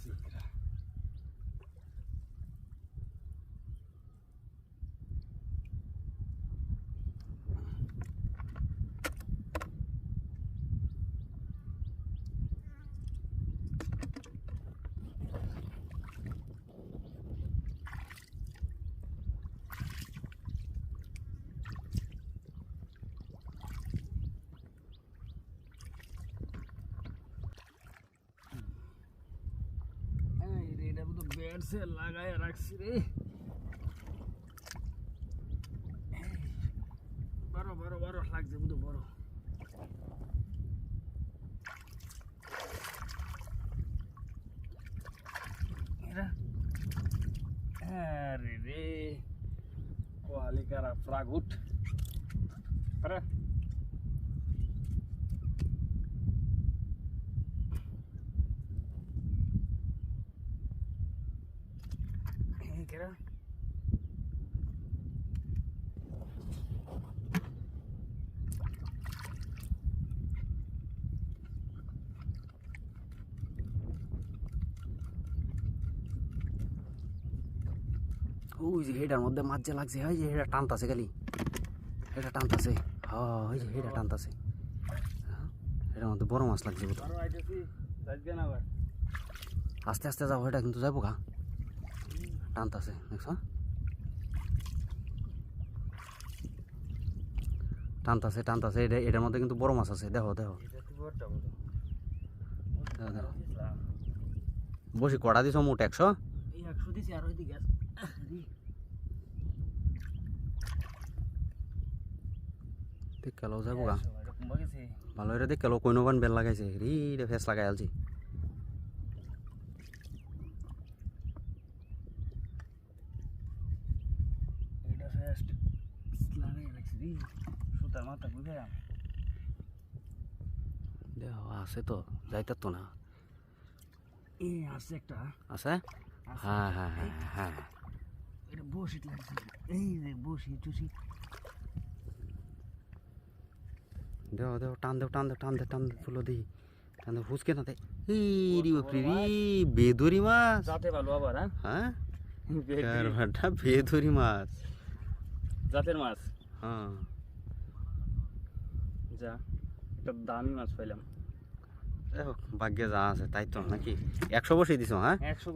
রাখছি बेड से लगाए राखছি रे बड़ो बड़ो बड़ो লাগছে বুঝো বড় এরা আরে রে কোয়ালিকারা ফ্রাগুট আরে kira ওই যে হেডার মধ্যে মাছ যে লাগছে ওই যে হেডা টানতাছে খালি হেডা টানতাছে হ্যাঁ ওই যে হেডা টানতাছে হেডার মধ্যে বড় মাছ লাগছে বুঝো আস্তে আস্তে যাও হেডা কিন্তু যাবো গা টানতাছে দেখছো টানতাছে টানতাছে এটার মধ্যে কিন্তু বড় মাছ আছে দেখো দেখো বসি কড়া দিছ মোট 100 দিছি আর ওইদিকে দেখ কেলো যাবো গা ভালো এটা দেখ কেলো কইনো বান বেল লাগাইছে রি এটা ফেস লাগাই আলছি এটা ফেস লাগাই রাখছি রি সুতার মাথা বুঝে দেখো আছে তো যাইতার তো না এই আছে একটা আছে হ্যাঁ হ্যাঁ হ্যাঁ হ্যাঁ এটা বসিট লাগছে এই যে বসি টুসি দেখো দেখো টান দেও টান দেও টান দে টান দে ফুলো দিই টান দে হুসকে না দে রি বাপরে রি বেদুরি মাছ যাতে ভালো আবার হ্যাঁ বেদুরিটা বেদুরি মাছ জাতের মাছ হ্যাঁ যা একটা দামি মাছ পাইলাম দেখো ভাগ্যে যা আছে তাই তো নাকি 100 বসিয়ে দিছো হ্যাঁ 100